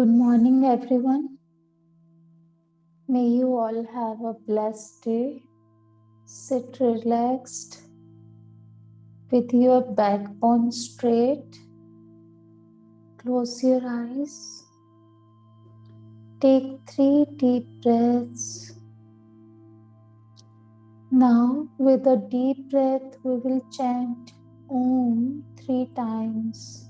Good morning, everyone. May you all have a blessed day. Sit relaxed with your backbone straight. Close your eyes. Take 3 deep breaths. Now, with a deep breath, we will chant Om 3 times.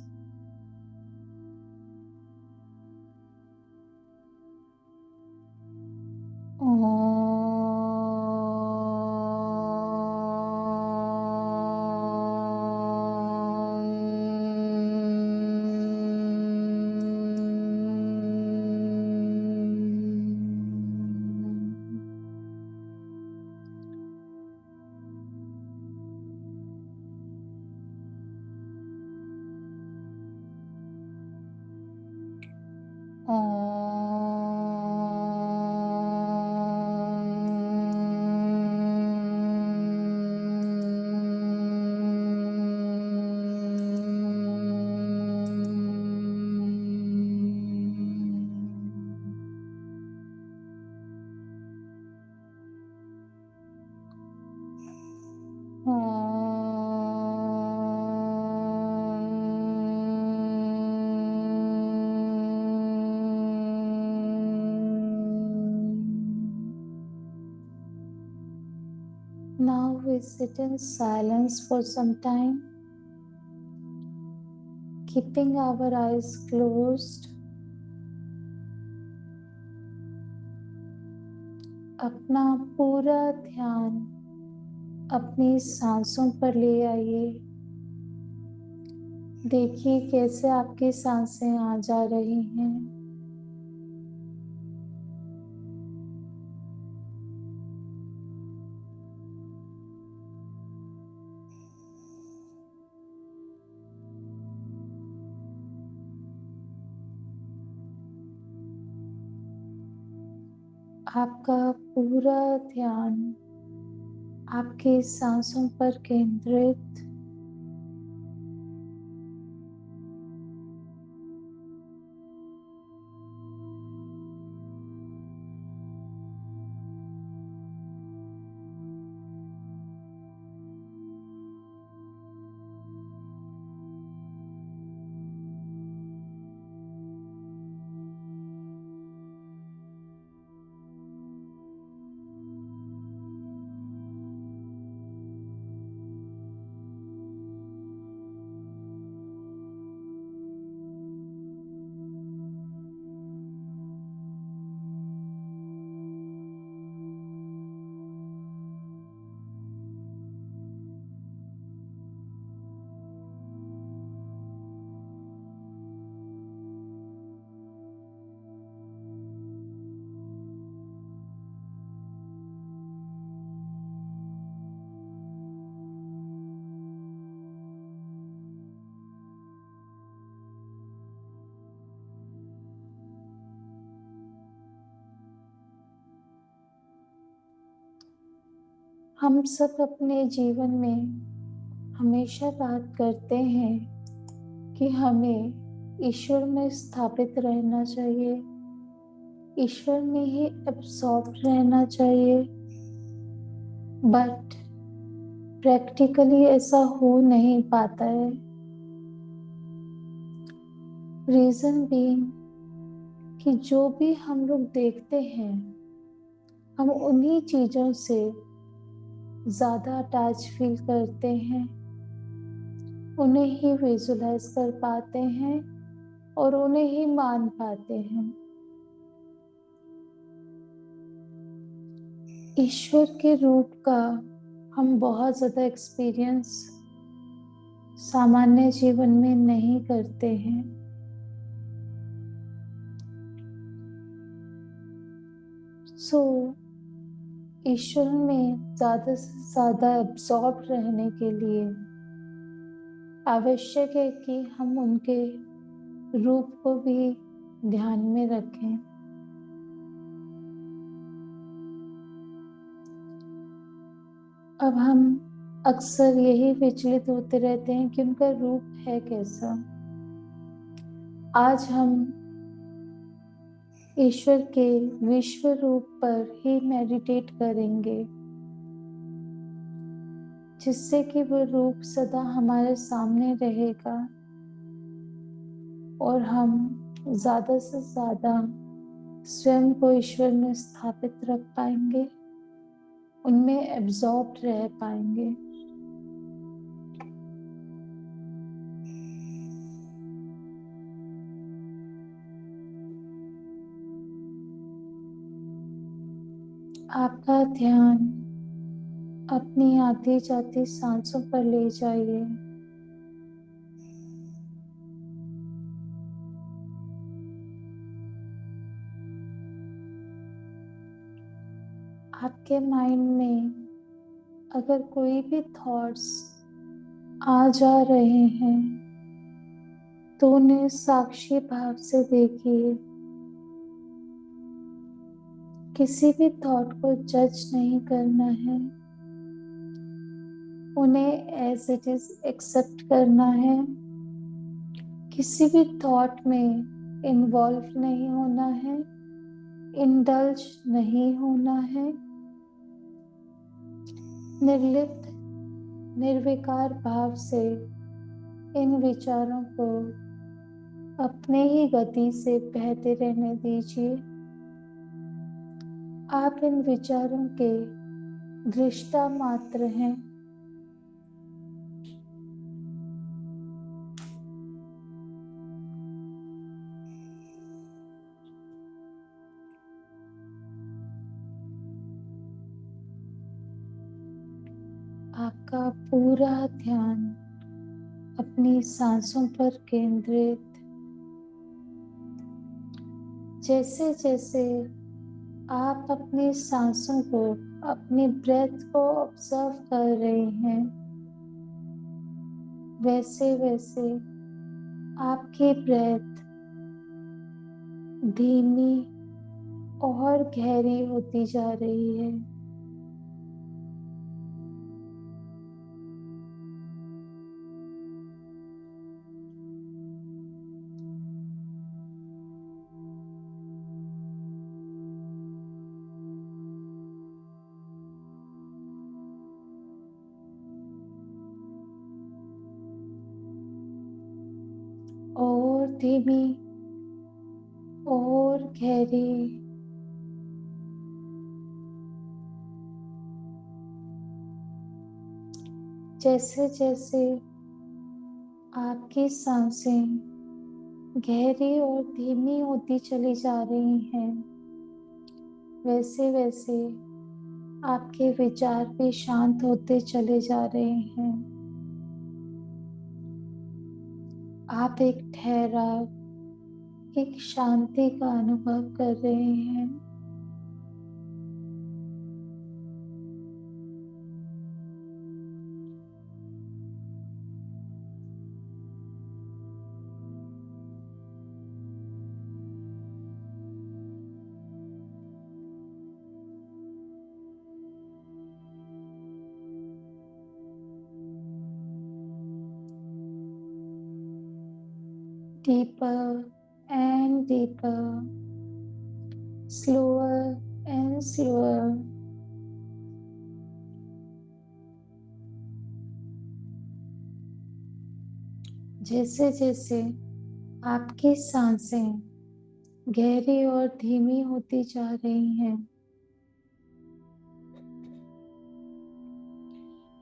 Now we sit in silence for some time, keeping our eyes closed. अपना पूरा ध्यान अपनी सांसों पर ले आइए। देखिए कैसे आपकी सांसें आ जा रही हैं। आपका पूरा ध्यान आपकी सांसों पर केंद्रित। हम सब अपने जीवन में हमेशा बात करते हैं कि हमें ईश्वर में स्थापित रहना चाहिए, ईश्वर में ही एब्सॉर्ब रहना चाहिए, बट प्रैक्टिकली ऐसा हो नहीं पाता है। रीजन बीइंग कि जो भी हम लोग देखते हैं, हम उन्हीं चीजों से ज्यादा अटैच फील करते हैं, उन्हें ही विजुलाइज कर पाते हैं और उन्हें ही मान पाते हैं। ईश्वर के रूप का हम बहुत ज्यादा एक्सपीरियंस सामान्य जीवन में नहीं करते हैं। सो ईश्वर में ज्यादा से ज्यादा एब्सॉर्ब रहने के लिए आवश्यक है कि हम उनके रूप को भी ध्यान में रखें। अब हम अक्सर यही विचलित होते रहते हैं कि उनका रूप है कैसा। आज हम ईश्वर के विश्व रूप पर ही मेडिटेट करेंगे, जिससे कि वो रूप सदा हमारे सामने रहेगा और हम ज्यादा से ज्यादा स्वयं को ईश्वर में स्थापित रख पाएंगे, उनमें एब्जॉर्ब रह पाएंगे। आपका ध्यान अपनी आती जाती सांसों पर ले जाइए। आपके माइंड में अगर कोई भी थॉट्स आ जा रहे हैं तो उन्हें साक्षी भाव से देखिए। किसी भी थॉट को जज नहीं करना है, उन्हें एज इट इज एक्सेप्ट करना है। किसी भी थॉट में इन्वॉल्व नहीं होना है, इंडल्ज नहीं होना है। निर्लिप्त निर्विकार भाव से इन विचारों को अपने ही गति से बहते रहने दीजिए। आप इन विचारों के दृष्टा मात्र हैं। आपका पूरा ध्यान अपनी सांसों पर केंद्रित। जैसे जैसे आप अपनी सांसों को, अपनी ब्रेथ को ऑब्जर्व कर रहे हैं, वैसे वैसे आपकी ब्रेथ धीमी और गहरी होती जा रही है। और धीमी और गहरी। जैसे जैसे आपकी सांसें गहरी और धीमी होती चली जा रही हैं, वैसे वैसे आपके विचार भी शांत होते चले जा रहे हैं। आप एक ठहराव, एक शांति का अनुभव कर रहे हैं। Deeper and deeper, slower and slower. जैसे जैसे आपकी सांसें गहरी और धीमी होती जा रही हैं,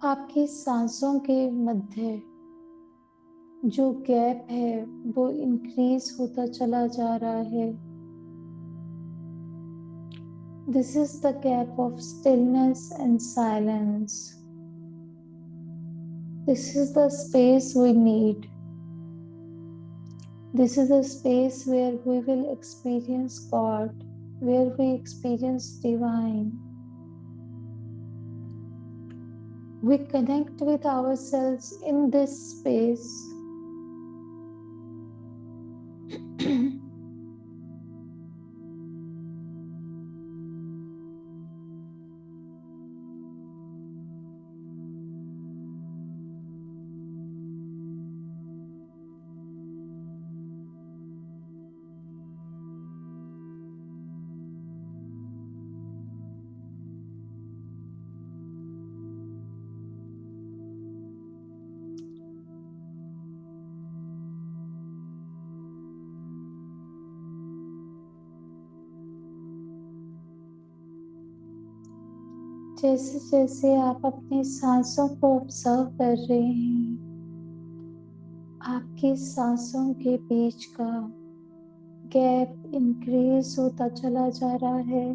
आपकी सांसों के मध्य जो गैप है वो इंक्रीज होता चला जा रहा है। This is the gap of stillness and silence. This is the space we need. This is a space where we will experience God, where we experience divine. We connect with ourselves in this space. जैसे जैसे आप अपनी सांसों को observe कर रहे हैं, आपकी सांसों के बीच का गैप इंक्रीज होता चला जा रहा है।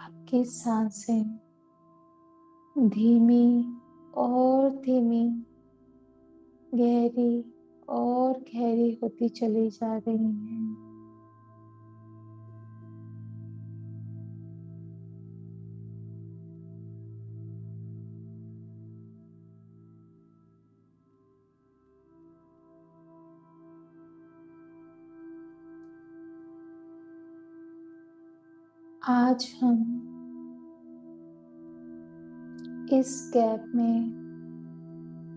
आपकी सांसें धीमी और धीमी, गहरी और गहरी होती चली जा रही हैं। आज हम इस गैप में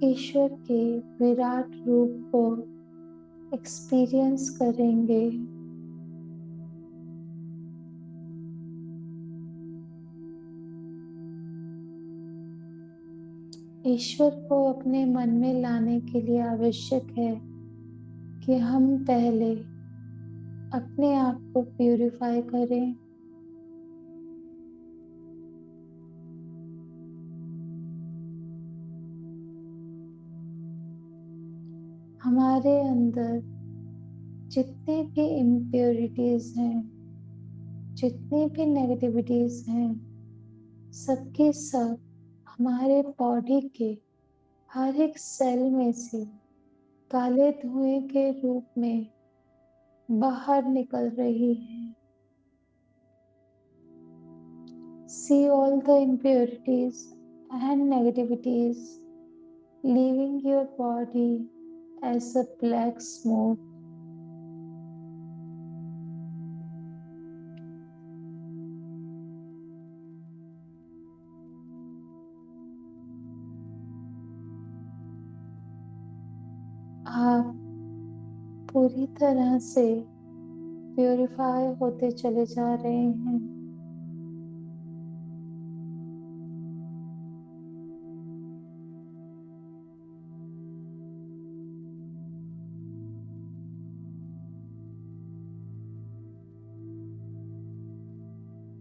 ईश्वर के विराट रूप को एक्सपीरियंस करेंगे। ईश्वर को अपने मन में लाने के लिए आवश्यक है कि हम पहले अपने आप को प्यूरिफाई करें। हमारे अंदर जितने भी इम्प्योरिटीज हैं, जितनी भी नेगेटिविटीज हैं, सबके सब हमारे बॉडी के हर एक सेल में से काले धुएं के रूप में बाहर निकल रही है। See all the impurities and negativities leaving your body as a black smoke. आप पूरी तरह से प्यूरिफाई होते चले जा रहे हैं।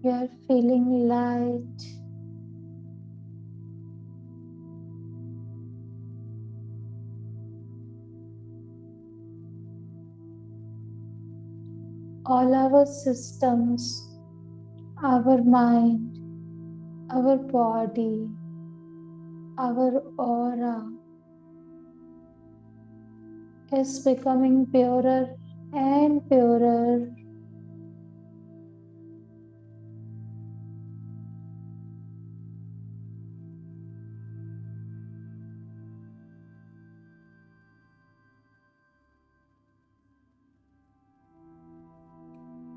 You are feeling light. All our systems, our mind, our body, our aura is becoming purer and purer.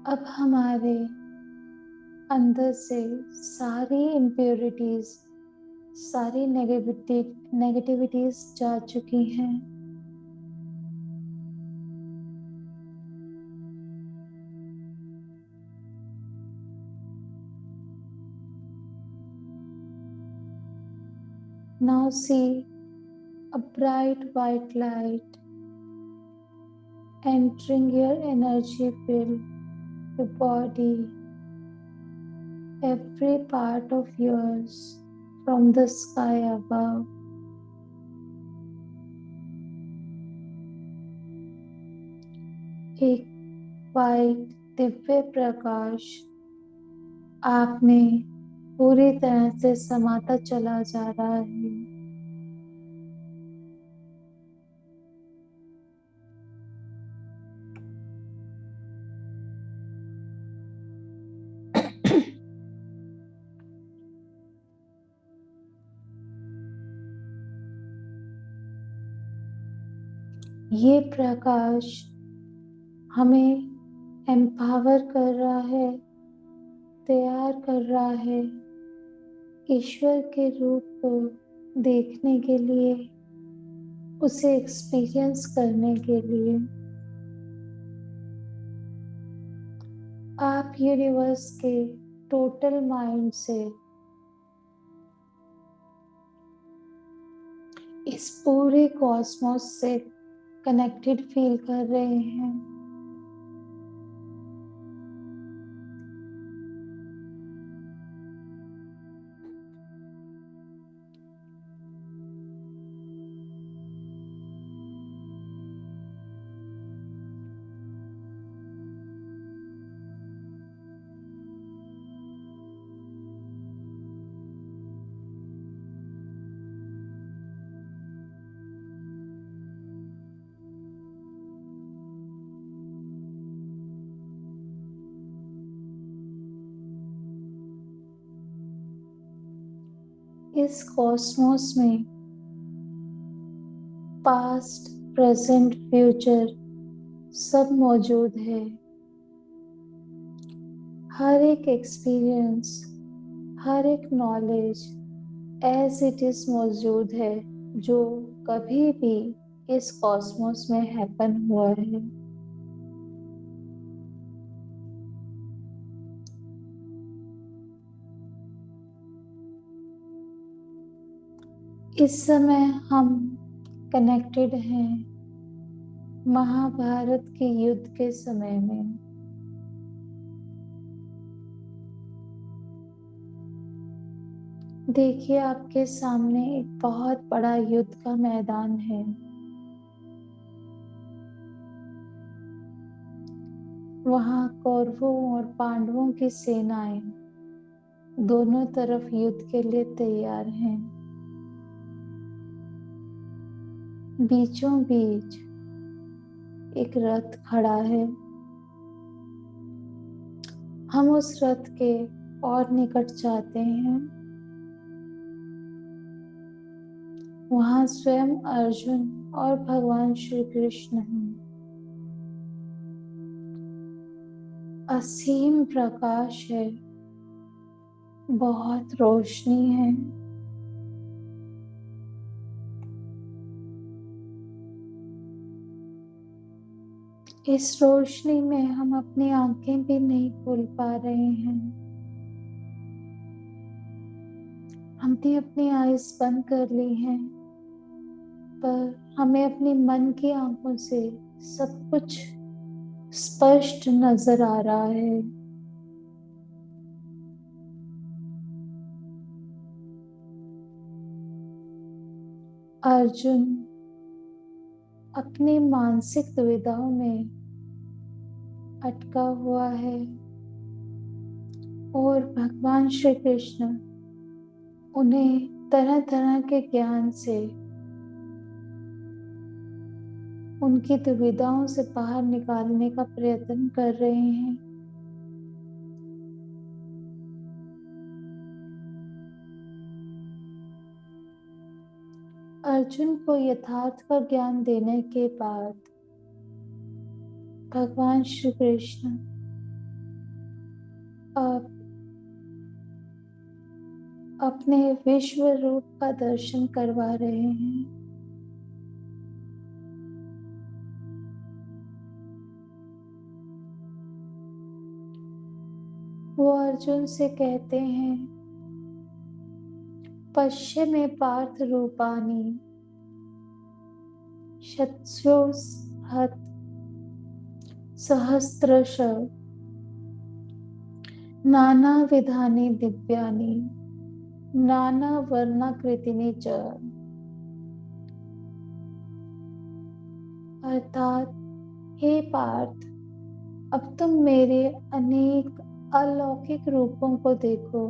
अब हमारे अंदर से सारी इम्प्योरिटीज, सारी नेगेटिविटीज जा चुकी हैं। Now see a bright white light entering your energy field, your body, every part of yours from the sky above. एक वाइट दिव्य प्रकाश आप में पूरी तरह से समाता चला जा रहा है। ये प्रकाश हमें एम्पावर कर रहा है, तैयार कर रहा है ईश्वर के रूप को देखने के लिए, उसे एक्सपीरियंस करने के लिए। आप यूनिवर्स के टोटल माइंड से इस पूरे कॉस्मोस से कनेक्टेड फील कर रहे हैं। इस कॉस्मोस में पास्ट, प्रेजेंट, फ्यूचर सब मौजूद है। हर एक एक्सपीरियंस, हर एक नॉलेज एज इट इज मौजूद है जो कभी भी इस कॉस्मोस में हैपन हुआ है। इस समय हम कनेक्टेड हैं महाभारत के युद्ध के समय में। देखिए, आपके सामने एक बहुत बड़ा युद्ध का मैदान है। वहां कौरवों और पांडवों की सेनाएं दोनों तरफ युद्ध के लिए तैयार हैं। बीचों बीच एक रथ खड़ा है। हम उस रथ के और निकट जाते हैं। वहां स्वयं अर्जुन और भगवान श्री कृष्ण हैं। असीम प्रकाश है, बहुत रोशनी है। इस रोशनी में हम अपनी आंखें भी नहीं खोल पा रहे हैं। हमने अपनी आईज बंद कर ली हैं, पर हमें अपने मन की आंखों से सब कुछ स्पष्ट नजर आ रहा है। अर्जुन अपनी मानसिक दुविधाओं में अटका हुआ है और भगवान श्री कृष्ण उन्हें तरह तरह के ज्ञान से उनकी दुविधाओं से बाहर निकालने का प्रयत्न कर रहे हैं। अर्जुन को यथार्थ का ज्ञान देने के बाद भगवान श्री कृष्ण अब अपने विश्व रूप का दर्शन करवा रहे हैं। वो अर्जुन से कहते हैं, पश्य में पार्थ रूपानी शतशोहत सहस्त्रश नाना विधानि दिव्यानि नाना वर्णाकृतिनि च। अर्थात, हे पार्थ, अब तुम मेरे अनेक अलौकिक रूपों को देखो।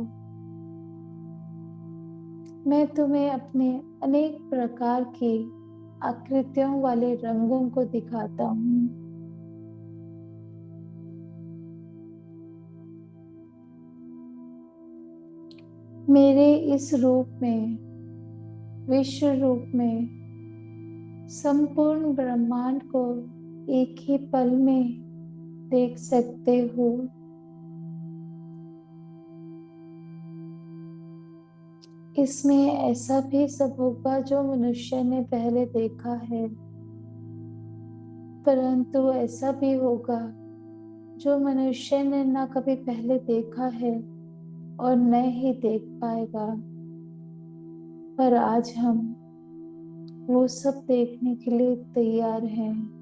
मैं तुम्हें अपने अनेक प्रकार की आकृतियों वाले रंगों को दिखाता हूँ। मेरे इस रूप में, विश्व रूप में संपूर्ण ब्रह्मांड को एक ही पल में देख सकते हो। इसमें ऐसा भी सब होगा जो मनुष्य ने पहले देखा है, परंतु ऐसा भी होगा जो मनुष्य ने ना कभी पहले देखा है और न ही देख पाएगा। पर आज हम वो सब देखने के लिए तैयार हैं।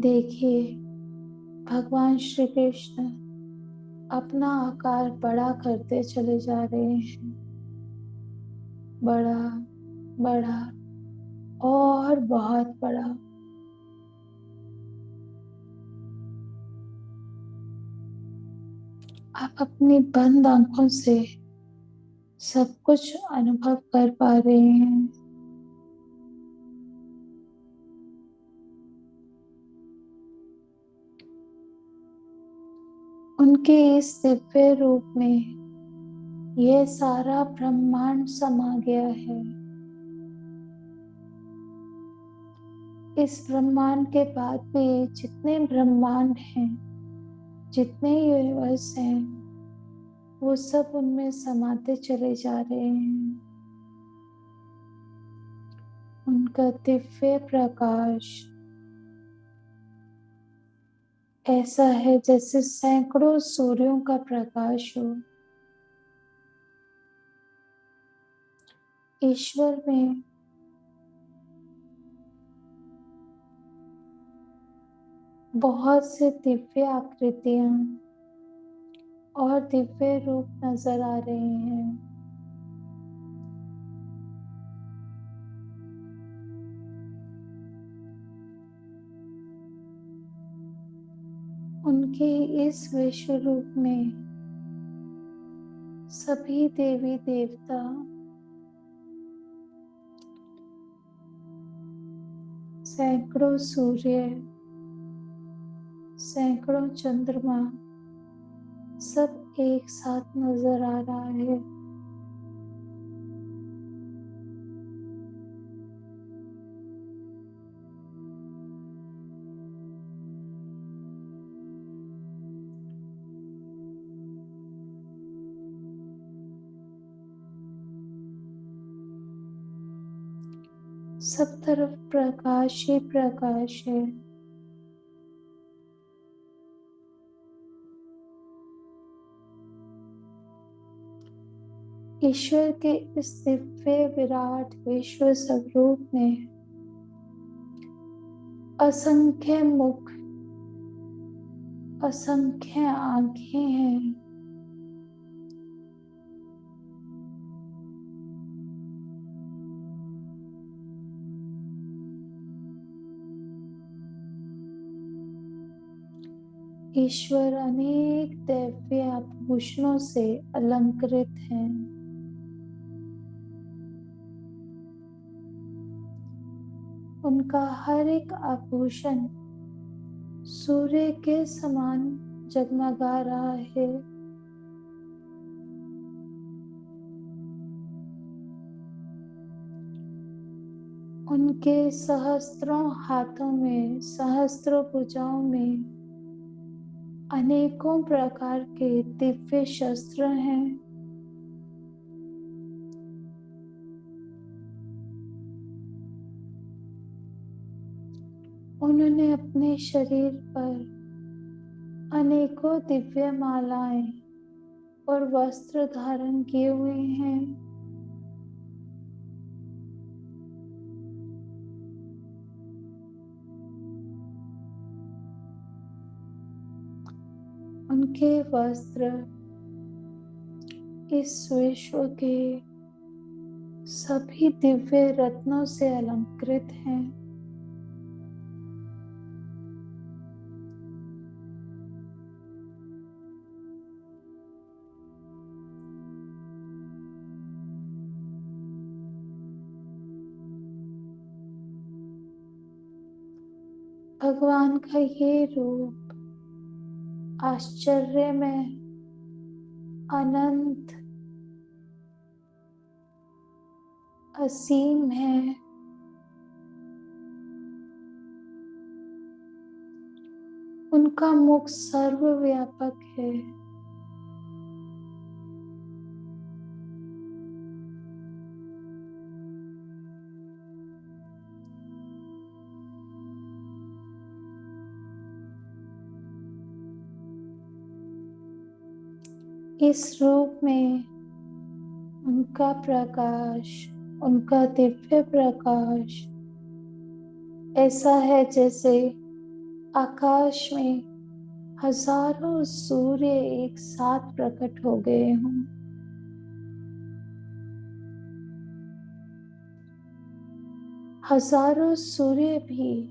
देखिए, भगवान श्री कृष्ण अपना आकार बड़ा करते चले जा रहे हैं। बड़ा, बड़ा और बहुत बड़ा। आप अपनी बंद आंखों से सब कुछ अनुभव कर पा रहे हैं। उनके इस दिव्य रूप में यह सारा ब्रह्मांड समा गया है। इस ब्रह्मांड के बाद भी जितने ब्रह्मांड हैं, जितने यूनिवर्स हैं, वो सब उनमें समाते चले जा रहे हैं। उनका दिव्य प्रकाश ऐसा है जैसे सैकड़ों सूर्यों का प्रकाश हो। ईश्वर में बहुत से दिव्य आकृतियां और दिव्य रूप नजर आ रहे हैं। उनके इस विश्व रूप में सभी देवी देवता, सैकड़ों सूर्य, सैकड़ों चंद्रमा सब एक साथ नजर आ रहा है। सब तरफ प्रकाश ही प्रकाश है। ईश्वर के इस दिव्य विराट विश्व स्वरूप में असंख्य मुख, असंख्य आंखें हैं। ईश्वर अनेक दिव्य आभूषणों से अलंकृत हैं। उनका हर एक आभूषण सूर्य के समान जगमगा रहा है। उनके सहस्त्रों हाथों में, सहस्त्रों भुजाओं में अनेकों प्रकार के दिव्य शस्त्र हैं। उन्होंने अपने शरीर पर अनेकों दिव्य मालाएं और वस्त्र धारण किए हुए हैं। उनके वस्त्र इस विश्व के सभी दिव्य रत्नों से अलंकृत हैं। भगवान का ये रूप आश्चर्य में अनंत, असीम है। उनका मुख सर्वव्यापक है। इस रूप में उनका प्रकाश, उनका दिव्य प्रकाश ऐसा है जैसे आकाश में हजारों सूर्य एक साथ प्रकट हो गए हों। हजारों सूर्य भी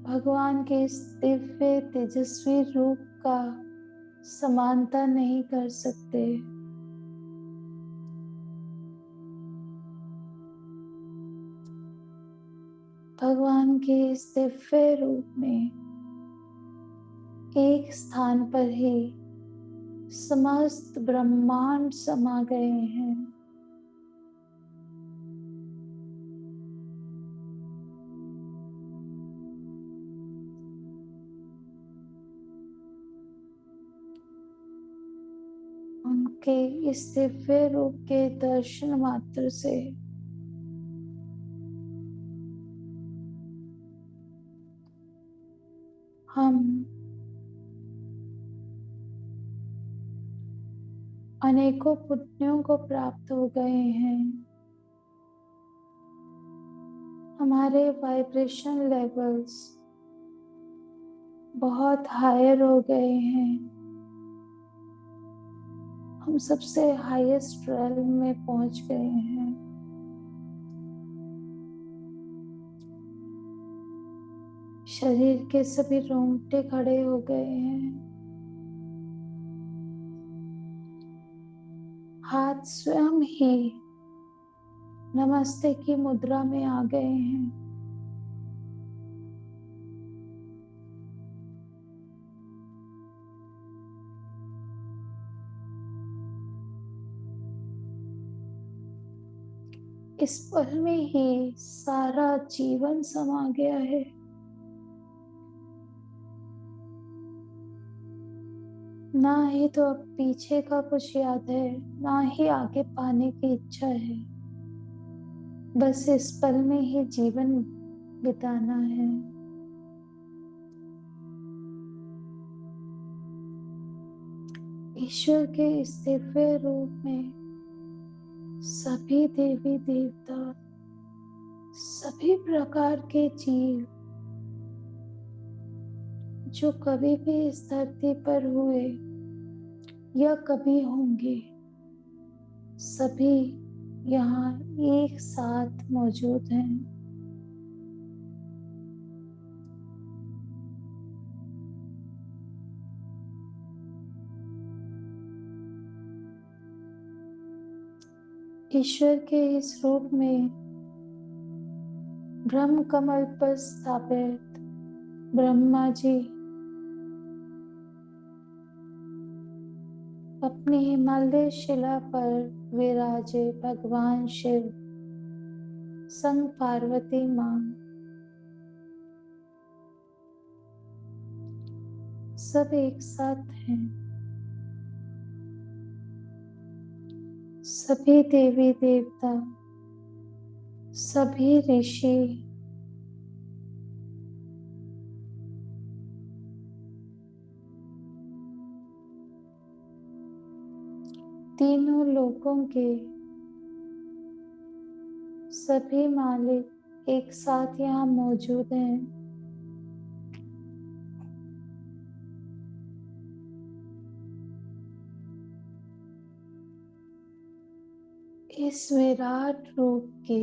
भगवान के इस दिव्य तेजस्वी रूप का समानता नहीं कर सकते। भगवान के इस दिव्य रूप में एक स्थान पर ही समस्त ब्रह्मांड समा गए हैं। उनके इस दिव्य रूप के दर्शन मात्र से हम अनेकों पुण्यों को प्राप्त हो गए हैं। हमारे वाइब्रेशन लेवल्स बहुत हायर हो गए हैं। हम सबसे हाईएस्ट रेल्म में पहुंच गए हैं। शरीर के सभी रोंगटे खड़े हो गए हैं। हाथ स्वयं ही नमस्ते की मुद्रा में आ गए हैं। इस पल में ही सारा जीवन समा गया है। ना ही तो अब पीछे का कुछ याद है, ना ही आगे पाने की इच्छा है। बस इस पल में ही जीवन बिताना है। ईश्वर के इस दिव्य रूप में सभी देवी देवता, सभी प्रकार के जीव जो कभी भी इस धरती पर हुए या कभी होंगे, सभी यहाँ एक साथ मौजूद हैं। ईश्वर के इस रूप में ब्रह्म कमल पर स्थापित ब्रह्मा जी अपनी हिमालय शिला पर विराजे भगवान शिव संग पार्वती मां सब एक साथ हैं। सभी देवी देवता, सभी ऋषि, तीनों लोकों के सभी मालिक एक साथ यहाँ मौजूद हैं। इस विराट रूप के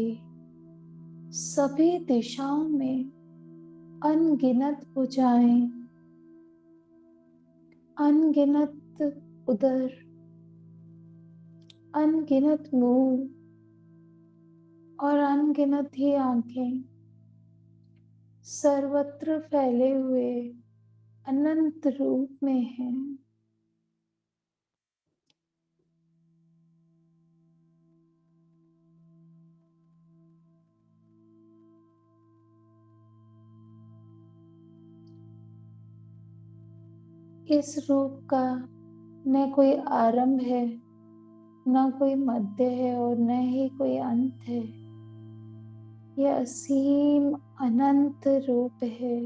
सभी दिशाओं में अनगिनत भुजाएं, अनगिनत उदर, अनगिनत मुंह और अनगिनत ही आंखें सर्वत्र फैले हुए अनंत रूप में हैं। इस रूप का न कोई आरंभ है, न कोई मध्य है और न ही कोई अंत है। यह असीम अनंत रूप है।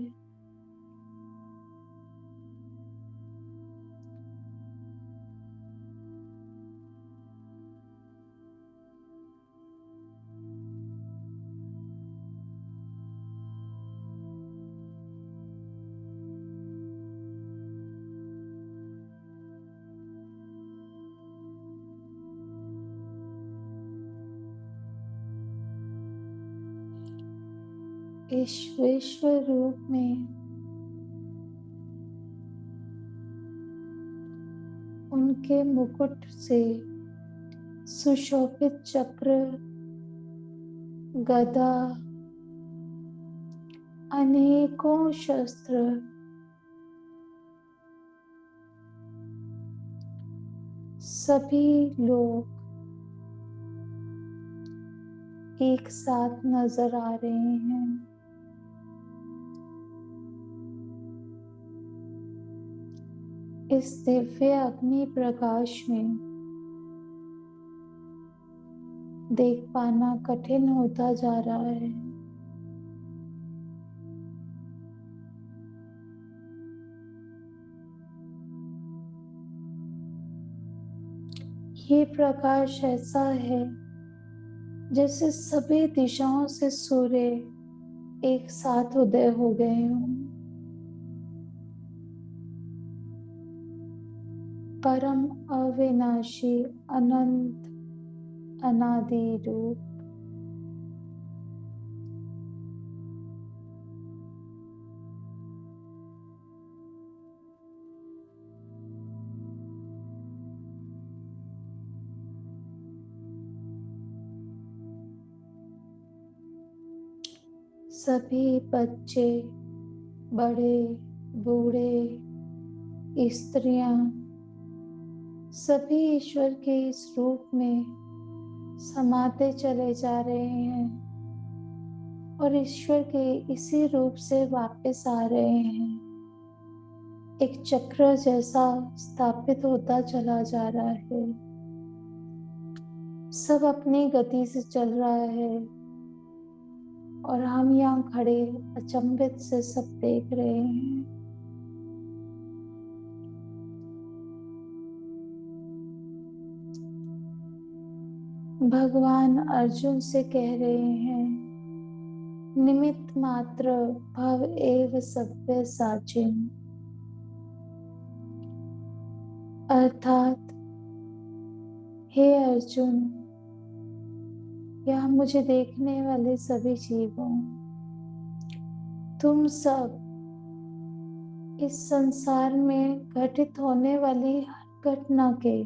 इस विश्व रूप में उनके मुकुट से सुशोभित चक्र, गदा, अनेकों शस्त्र, सभी लोग एक साथ नजर आ रहे हैं। इस दिव्य अग्नि प्रकाश में देख पाना कठिन होता जा रहा है। ये प्रकाश ऐसा है जैसे सभी दिशाओं से सूर्य एक साथ उदय हो गए हों। परम अविनाशी अनंत अनादि रूप, सभी बच्चे, बड़े, बूढ़े, स्त्रियां, सभी ईश्वर के इस रूप में समाते चले जा रहे हैं और ईश्वर के इसी रूप से वापस आ रहे हैं। एक चक्र जैसा स्थापित होता चला जा रहा है। सब अपनी गति से चल रहा है और हम यहाँ खड़े अचंभित से सब देख रहे हैं। भगवान अर्जुन से कह रहे हैं, निमित्त मात्र भव एव सभ्य साचिन, अर्थात हे अर्जुन, या मुझे देखने वाले सभी जीवों, तुम सब इस संसार में घटित होने वाली हर घटना के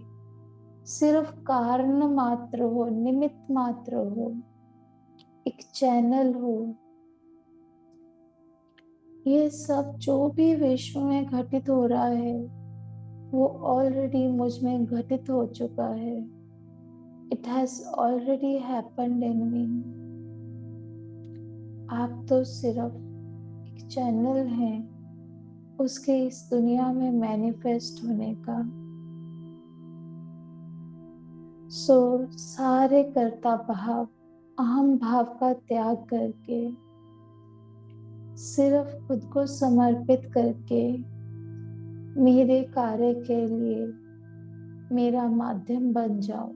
सिर्फ कारण मात्र हो, निमित्त मात्र हो, एक चैनल हो। ये सब जो भी विश्व में घटित हो रहा है वो ऑलरेडी मुझ में घटित हो चुका है। It has already happened in me. आप तो सिर्फ एक चैनल हैं उसके इस दुनिया में मैनिफेस्ट होने का। सो सारे कर्ता भाव, अहम भाव का त्याग करके, सिर्फ खुद को समर्पित करके मेरे कार्य के लिए मेरा माध्यम बन जाओ।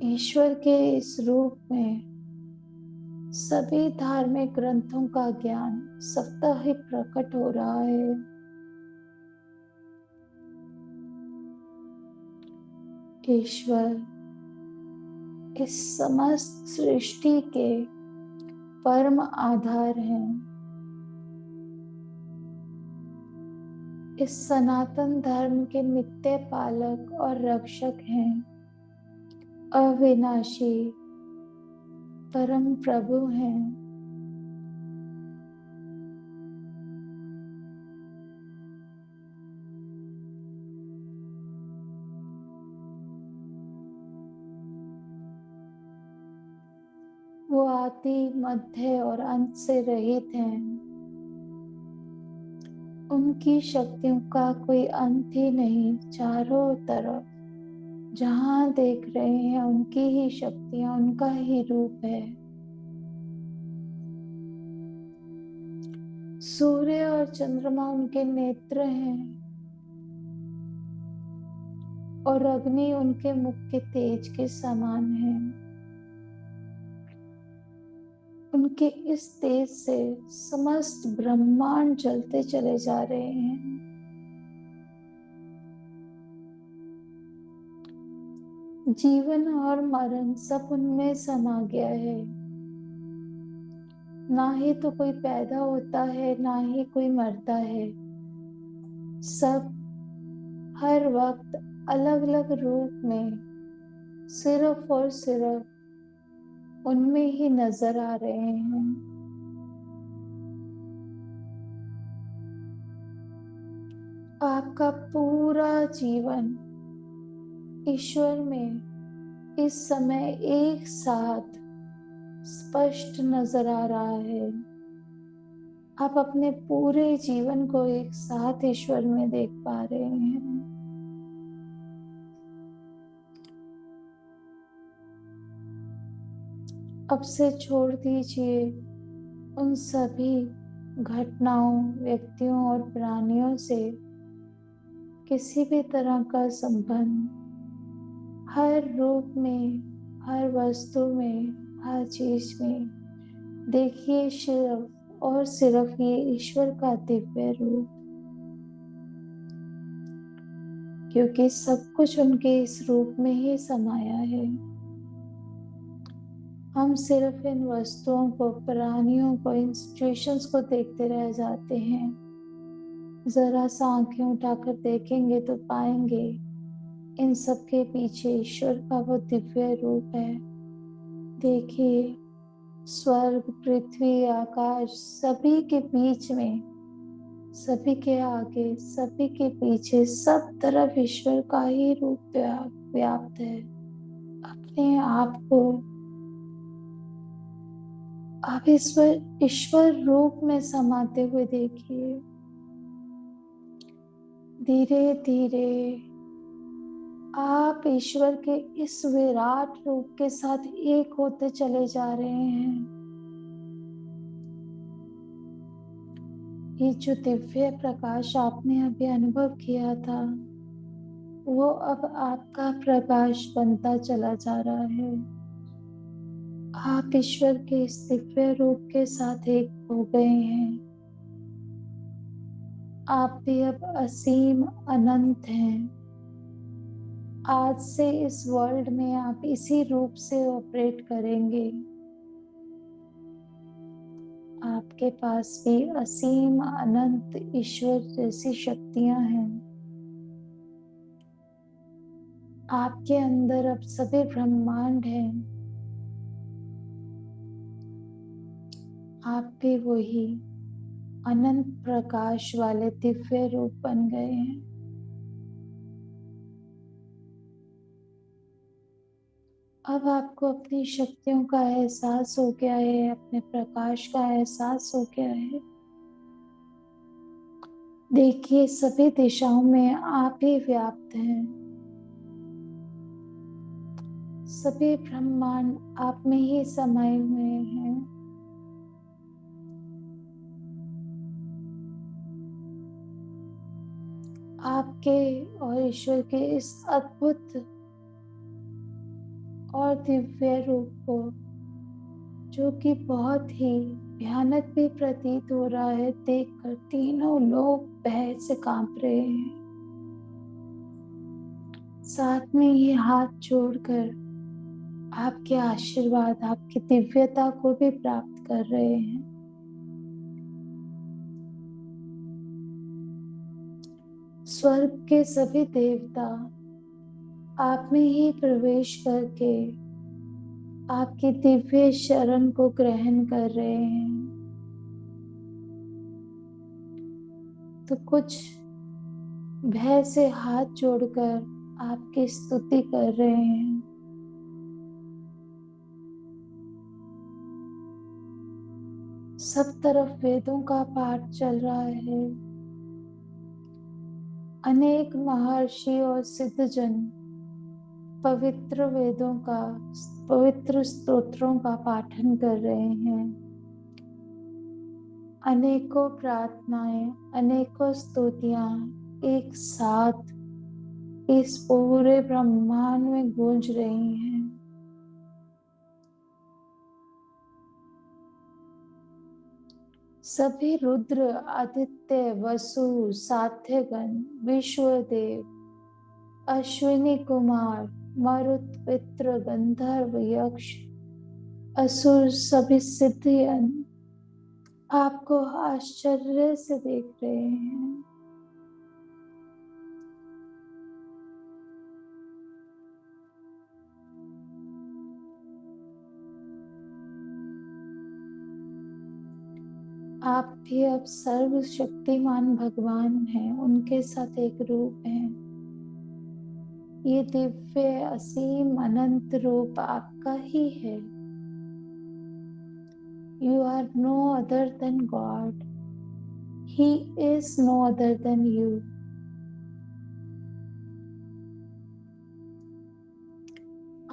ईश्वर के इस रूप में सभी धार्मिक ग्रंथों का ज्ञान स्वतः ही प्रकट हो रहा है। ईश्वर इस समस्त सृष्टि के परम आधार हैं। इस सनातन धर्म के नित्य पालक और रक्षक हैं। अविनाशी परम प्रभु हैं। वो आदि, मध्य और अंत से रहित हैं। उनकी शक्तियों का कोई अंत ही नहीं। चारों तरफ जहां देख रहे हैं उनकी ही शक्तियां, उनका ही रूप है। सूर्य और चंद्रमा उनके नेत्र हैं और अग्नि उनके मुख के तेज के समान है। उनके इस तेज से समस्त ब्रह्मांड जलते चले जा रहे हैं। जीवन और मरण सब उनमें समा गया है। ना ही तो कोई पैदा होता है, ना ही कोई मरता है। सब हर वक्त अलग अलग रूप में सिर्फ और सिर्फ उनमें ही नजर आ रहे हैं। आपका पूरा जीवन ईश्वर में इस समय एक साथ स्पष्ट नजर आ रहा है। आप अपने पूरे जीवन को एक साथ ईश्वर में देख पा रहे हैं। अब से छोड़ दीजिए उन सभी घटनाओं, व्यक्तियों और प्राणियों से किसी भी तरह का संबंध। हर रूप में, हर वस्तु में, हर चीज में देखिए सिर्फ और सिर्फ ये ईश्वर का दिव्य रूप, क्योंकि सब कुछ उनके इस रूप में ही समाया है। हम सिर्फ इन वस्तुओं को, प्राणियों को, इन सिचुएशंस को देखते रह जाते हैं। जरा सा आंखें उठाकर देखेंगे तो पाएंगे इन सब के पीछे ईश्वर का वो दिव्य रूप है। देखिए, स्वर्ग, पृथ्वी, आकाश, सभी के बीच में, सभी के आगे, सभी के पीछे, सब तरफ ईश्वर का ही रूप व्याप्त है। अपने आप को आप ईश्वर रूप में समाते हुए देखिए। धीरे धीरे आप ईश्वर के इस विराट रूप के साथ एक होते चले जा रहे हैं। ये जो दिव्य प्रकाश आपने अभी अनुभव किया था, वो अब आपका प्रकाश बनता चला जा रहा है। आप ईश्वर के इस दिव्य रूप के साथ एक हो गए हैं। आप भी अब असीम अनंत हैं। आज से इस वर्ल्ड में आप इसी रूप से ऑपरेट करेंगे। आपके पास भी असीम अनंत ईश्वर जैसी शक्तियां हैं। आपके अंदर अब सभी ब्रह्मांड हैं। आप भी वही अनंत प्रकाश वाले दिव्य रूप बन गए हैं। अब आपको अपनी शक्तियों का एहसास हो गया है, अपने प्रकाश का एहसास हो गया है। देखिए, सभी दिशाओं में आप ही व्याप्त हैं। सभी ब्रह्मांड आप में ही समाये हुए हैं। आपके और ईश्वर के इस अद्भुत और दिव्य रूप को, जो कि बहुत ही भयानक भी प्रतीत हो रहा है, देखकर तीनों लोग भय से कांप रहे हैं। साथ में ये हाथ जोड़कर आपके आशीर्वाद, आपकी दिव्यता को भी प्राप्त कर रहे हैं। स्वर्ग के सभी देवता आप में ही प्रवेश करके आपकी दिव्य शरण को ग्रहण कर रहे हैं। तो कुछ भय से हाथ जोड़कर आपकी स्तुति कर रहे हैं। सब तरफ वेदों का पाठ चल रहा है। अनेक महर्षि और सिद्धजन पवित्र वेदों का, पवित्र स्तोत्रों का पाठन कर रहे हैं। अनेकों प्रार्थनाएं, अनेकों स्तुतियां एक साथ इस पूरे ब्रह्मांड में गूंज रही हैं। सभी रुद्र, आदित्य, वसु, सात्यगण, विश्वदेव, अश्विनी कुमार, मरुत, पितृ, गंधर्व, यक्ष, असुर, सभी सिद्धियन आपको आश्चर्य से देख रहे हैं। आप भी अब सर्वशक्तिमान भगवान हैं, उनके साथ एक रूप हैं। ये दिव्य असीम अनंत रूप आपका ही है। You are no other than God. He is no other than you.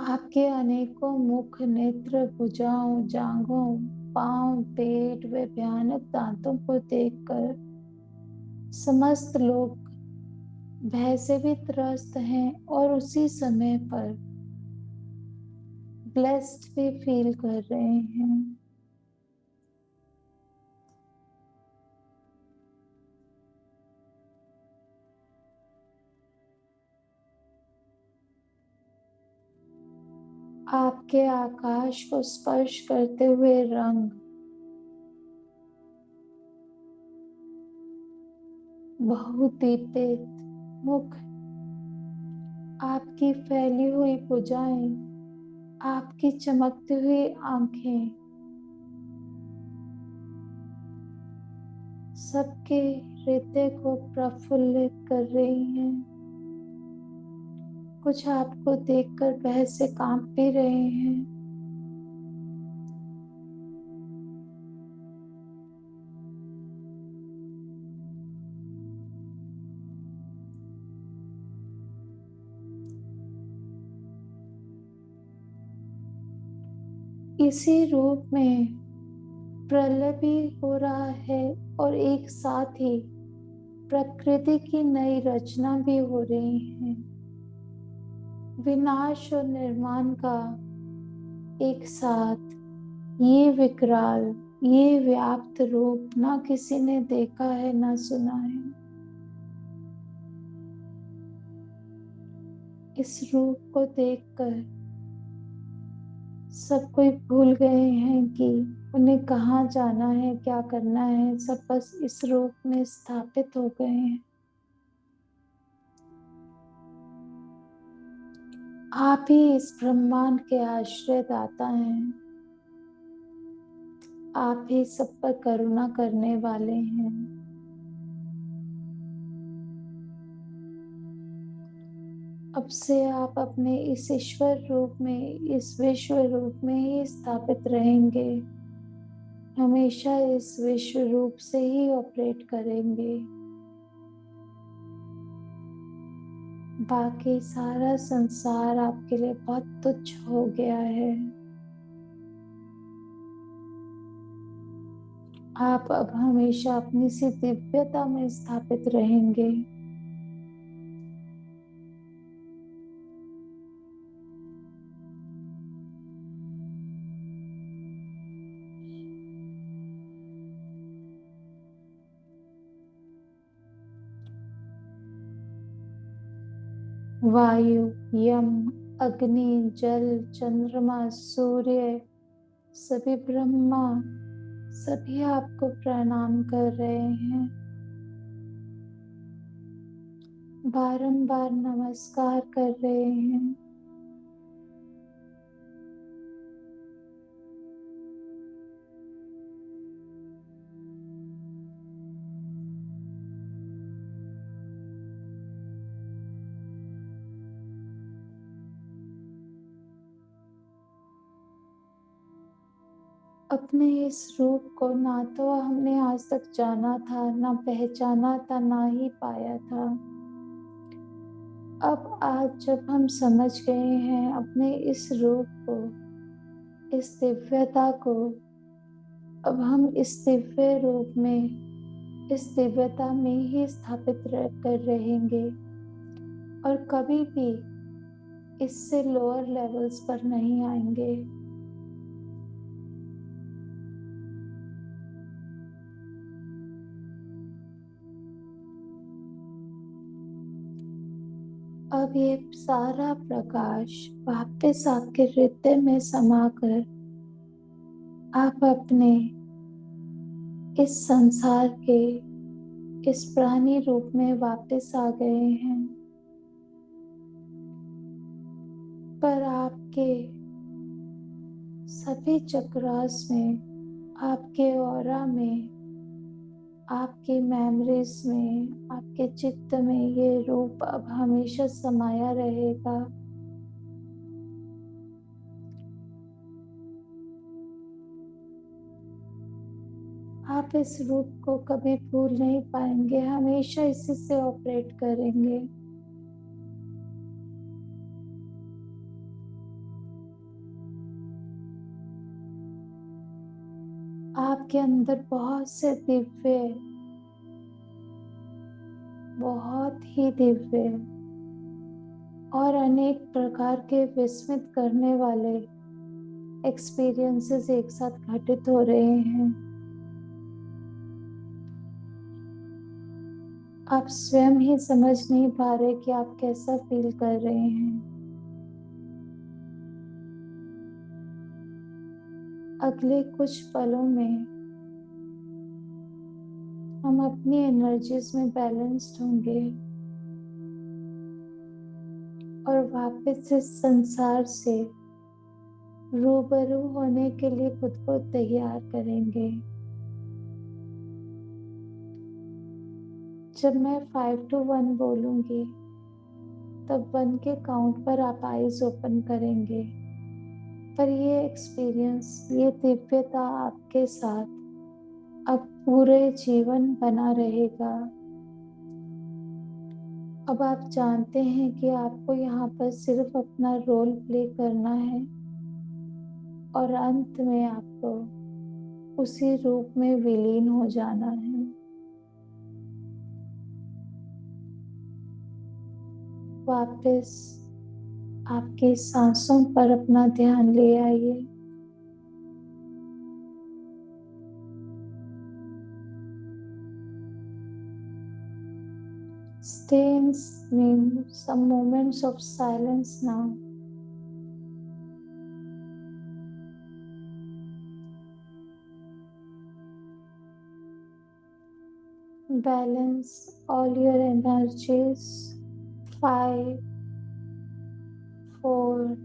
आपके अनेकों मुख, नेत्र, भुजाओं, जांघों, पांव, पेट व भयानक दांतों को देखकर समस्त लोग भय से भी त्रस्त हैं और उसी समय पर ब्लेस्ड भी फील कर रहे हैं। आपके आकाश को स्पर्श करते हुए रंग बहुदीपित मुख, आपकी फैली हुई भुजाएं, आपकी चमकती हुई आंखें सबके हृदय को प्रफुल्लित कर रही हैं। कुछ आपको देखकर भय से कांप भी रहे हैं। इसी रूप में प्रलय भी हो रहा है और एक साथ ही प्रकृति की नई रचना भी हो रही है। विनाश और निर्माण का एक साथ ये विकराल, ये व्याप्त रूप ना किसी ने देखा है ना सुना है। इस रूप को देखकर सब कोई भूल गए हैं कि उन्हें कहाँ जाना है, क्या करना है। सब बस इस रूप में स्थापित हो गए हैं। आप ही इस ब्रह्मांड के आश्रयदाता हैं। आप ही सब पर करुणा करने वाले हैं। अब से आप अपने इस ईश्वर रूप में, इस विश्व रूप में ही स्थापित रहेंगे। हमेशा इस विश्व रूप से ही ऑपरेट करेंगे। बाकी सारा संसार आपके लिए बहुत तुच्छ हो गया है। आप अब हमेशा अपनी सी दिव्यता में स्थापित रहेंगे। वायु, यम, अग्नि, जल, चंद्रमा, सूर्य, सभी ब्रह्मा, सभी आपको प्रणाम कर रहे हैं। बारंबार नमस्कार कर रहे हैं। अपने इस रूप को ना तो हमने आज तक जाना था, ना पहचाना था, ना ही पाया था। अब आज जब हम समझ गए हैं अपने इस रूप को, इस दिव्यता को, अब हम इस दिव्य रूप में, इस दिव्यता में ही स्थापित कर रहेंगे और कभी भी इससे लोअर लेवल्स पर नहीं आएंगे। अब ये सारा प्रकाश वापस आपके हृदय में समाकर आप अपने इस संसार के इस प्राणी रूप में वापस आ गए हैं। पर आपके सभी चक्रास में, आपके ऑरा में, आपकी मेमोरीज में, आपके चित्त में ये रूप अब हमेशा समाया रहेगा। आप इस रूप को कभी भूल नहीं पाएंगे, हमेशा इसी से ऑपरेट करेंगे। आपके अंदर बहुत से दिव्य, बहुत ही दिव्य और अनेक प्रकार के विस्मित करने वाले एक्सपीरियंसेस एक साथ घटित हो रहे हैं। आप स्वयं ही समझ नहीं पा रहे कि आप कैसा फील कर रहे हैं। अगले कुछ पलों में हम अपनी एनर्जीज में बैलेंस्ड होंगे और वापस इस संसार से रूबरू होने के लिए खुद को तैयार करेंगे। जब मैं 5 to 1 बोलूंगी तब 1 के काउंट पर आप आईज ओपन करेंगे। पर ये एक्सपीरियंस, ये दिव्यता आपके साथ अब पूरे जीवन बना रहेगा। अब आप जानते हैं कि आपको यहाँ पर सिर्फ अपना रोल प्ले करना है और अंत में आपको उसी रूप में विलीन हो जाना है। वापस आपकी सांसों पर अपना ध्यान ले आइए। Stay in some moments of silence now. Balance all your energies. 5, 4,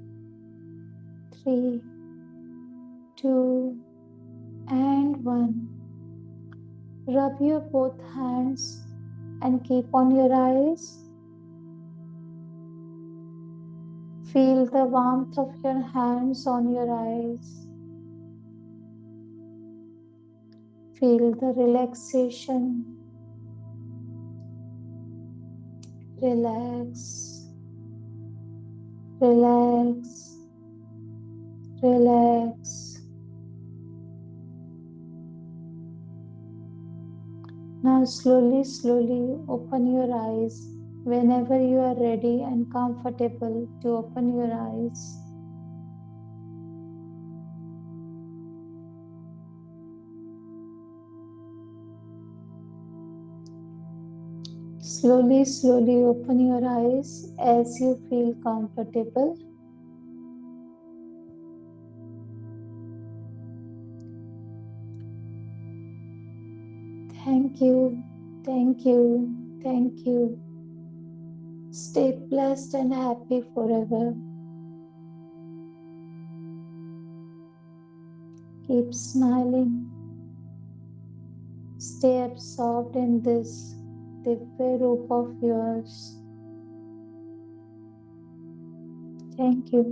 3, 2, and 1. Rub your both hands and keep on your eyes. Feel the warmth of your hands on your eyes. Feel the relaxation. Relax, relax, relax. Now slowly, slowly open your eyes whenever you are ready and comfortable to open your eyes. Slowly, slowly open your eyes as you feel comfortable. Thank you, thank you, thank you. Stay blessed and happy forever. Keep smiling. Stay absorbed in this divya roop of yours. Thank you.